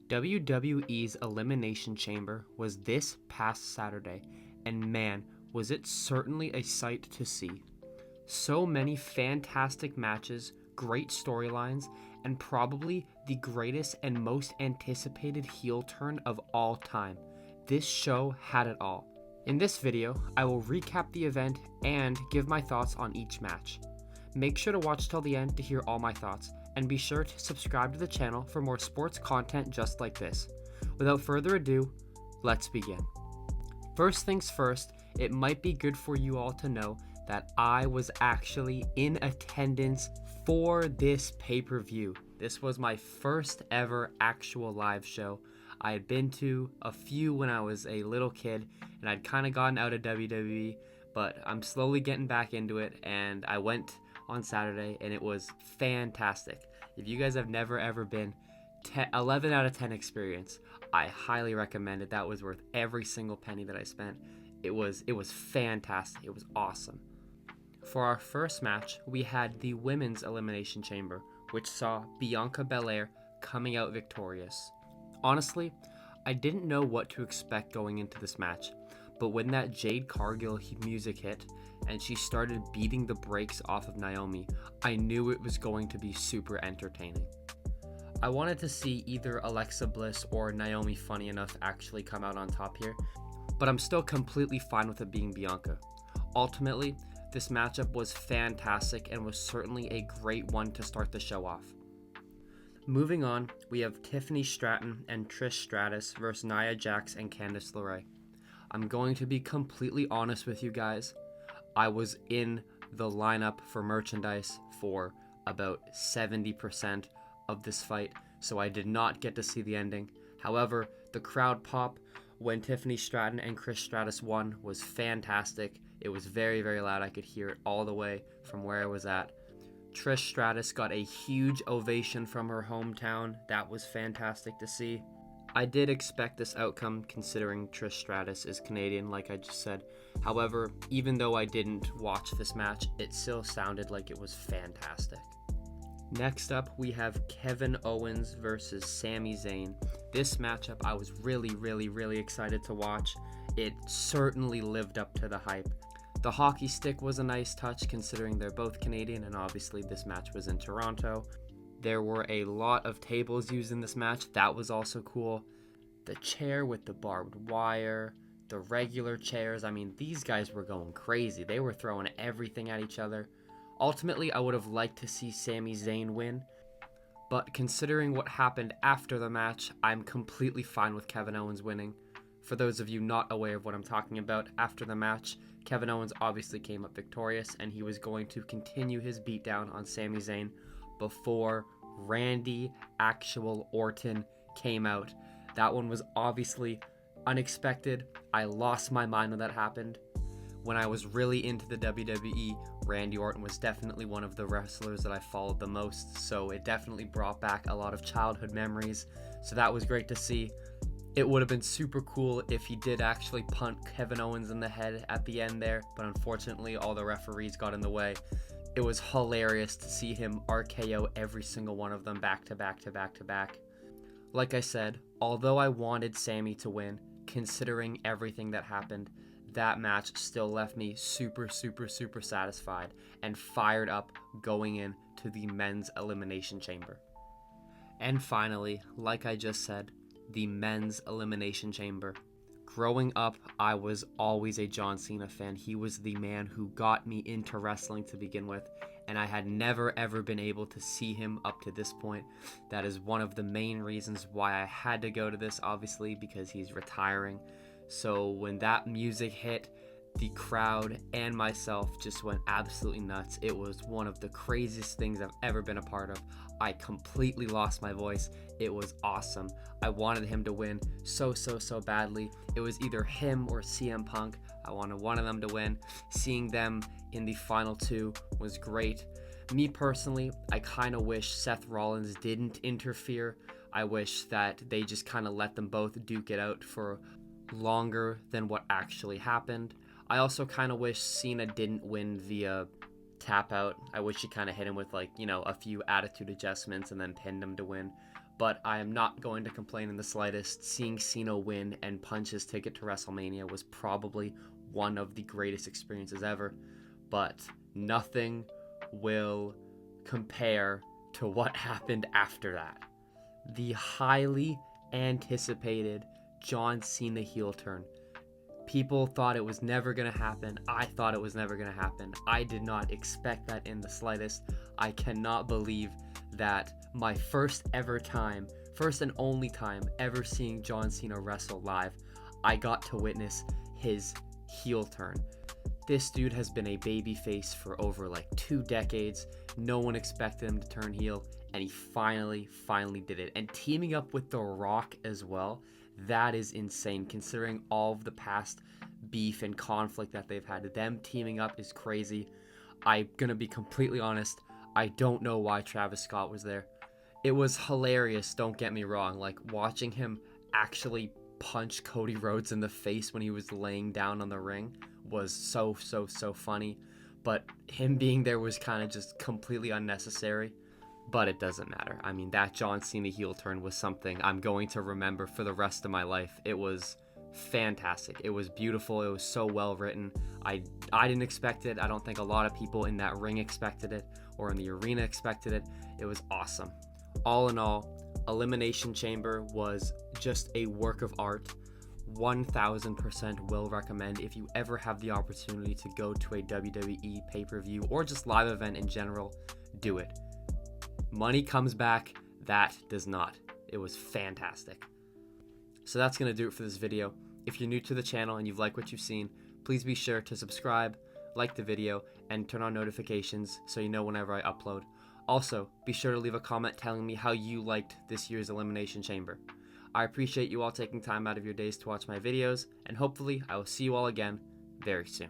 WWE's Elimination Chamber was this past Saturday, and man, was it certainly a sight to see. So many fantastic matches, great storylines, and probably the greatest and most anticipated heel turn of all time. This show had it all. In this video, I will recap the event and give my thoughts on each match. Make sure to watch till the end to hear all my thoughts, and be sure to subscribe to the channel for more sports content just like this. Without further ado, let's begin. First things first, it might be good for you all to know that I was actually in attendance for this pay-per-view. This was my first ever actual live show. I had been to a few when I was a little kid, and I'd kind of gotten out of WWE, but I'm slowly getting back into it, and I went on Saturday, and it was fantastic. If you guys have never ever been, 11 out of 10 experience. I highly recommend it. That was worth every single penny that I spent. It was fantastic. It was awesome. For our first match, we had the Women's Elimination Chamber, which saw Bianca Belair coming out victorious. Honestly, I didn't know what to expect going into this match, but when that Jade Cargill music hit and she started beating the brakes off of Naomi, I knew it was going to be super entertaining. I wanted to see either Alexa Bliss or Naomi Funny Enough actually come out on top here, but I'm still completely fine with it being Bianca. Ultimately, this matchup was fantastic and was certainly a great one to start the show off. Moving on, we have Tiffany Stratton and Trish Stratus versus Nia Jax and Candice LeRae. I'm going to be completely honest with you guys. I was in the lineup for merchandise for about 70% of this fight, so I did not get to see the ending. However, the crowd pop when Tiffany Stratton and Trish Stratus won was fantastic. It was very, very loud. I could hear it all the way from where I was at. Trish Stratus got a huge ovation from her hometown. That was fantastic to see. I did expect this outcome considering Trish Stratus is Canadian, like I just said. However, even though I didn't watch this match, it still sounded like it was fantastic. Next up, we have Kevin Owens versus Sami Zayn. This matchup I was really excited to watch. It certainly lived up to the hype. The hockey stick was a nice touch considering they're both Canadian, and obviously this match was in Toronto. There were a lot of tables used in this match. That was also cool. The chair with the barbed wire, the regular chairs. I mean, these guys were going crazy. They were throwing everything at each other. Ultimately, I would have liked to see Sami Zayn win, but considering what happened after the match, I'm completely fine with Kevin Owens winning. For those of you not aware of what I'm talking about, after the match, Kevin Owens obviously came up victorious, and he was going to continue his beatdown on Sami Zayn before Randy actual Orton came out. That one was obviously unexpected. I lost my mind when that happened. When I was really into the WWE, Randy Orton was definitely one of the wrestlers that I followed the most, so it definitely brought back a lot of childhood memories, so that was great to see. It would have been super cool if he did actually punt Kevin Owens in the head at the end there, but unfortunately all the referees got in the way. It was hilarious to see him RKO every single one of them back to back to back to back. Like I said, although I wanted Sami to win, considering everything that happened, that match still left me super satisfied and fired up going into the Men's Elimination Chamber. And finally, like I just said, the Men's Elimination Chamber. Growing up, I was always a John Cena fan. He was the man who got me into wrestling to begin with, and I had never ever been able to see him up to this point. That is one of the main reasons why I had to go to this, obviously, because he's retiring. So when that music hit, the crowd and myself just went absolutely nuts. It was one of the craziest things I've ever been a part of. I completely lost my voice. It was awesome. I wanted him to win so badly. It was either him or CM Punk. I wanted one of them to win. Seeing them in the final two was great. Me personally, I kind of wish Seth Rollins didn't interfere. I wish that they just kind of let them both duke it out for longer than what actually happened. I also kind of wish Cena didn't win via tap out. I wish he kind of hit him with a few attitude adjustments and then pinned him to win. but I am not going to complain in the slightest. Seeing Cena win and punch his ticket to WrestleMania was probably one of the greatest experiences ever, but nothing will compare to what happened after that. The highly anticipated John Cena heel turn. People thought it was never going to happen. I thought it was never going to happen. I did not expect that in the slightest. I cannot believe that my first and only time ever seeing John Cena wrestle live, I got to witness his heel turn. This dude has been a babyface for over like 2 decades. No one expected him to turn heel, and he finally did it. And teaming up with The Rock as well, that is insane considering all of the past beef and conflict that they've had. Them teaming up is crazy. I'm gonna be completely honest, I don't know why Travis Scott was there. It was hilarious, don't get me wrong, like watching him actually punch Cody Rhodes in the face when he was laying down on the ring was so funny, but him being there was kind of just completely unnecessary. But it doesn't matter. I mean, that John Cena heel turn was something I'm going to remember for the rest of my life. It was fantastic. It was beautiful. It was so well written. I didn't expect it. I don't think a lot of people in that ring expected it or in the arena expected it. It was awesome. All in all, Elimination Chamber was just a work of art. 1000% will recommend. If you ever have the opportunity to go to a WWE pay-per-view or just live event in general, do it. Money comes back, that does not. It was fantastic. So that's going to do it for this video. If you're new to the channel and you've liked what you've seen, please be sure to subscribe, like the video, and turn on notifications so you know whenever I upload. Also, be sure to leave a comment telling me how you liked this year's Elimination Chamber. I appreciate you all taking time out of your days to watch my videos, and hopefully I will see you all again very soon.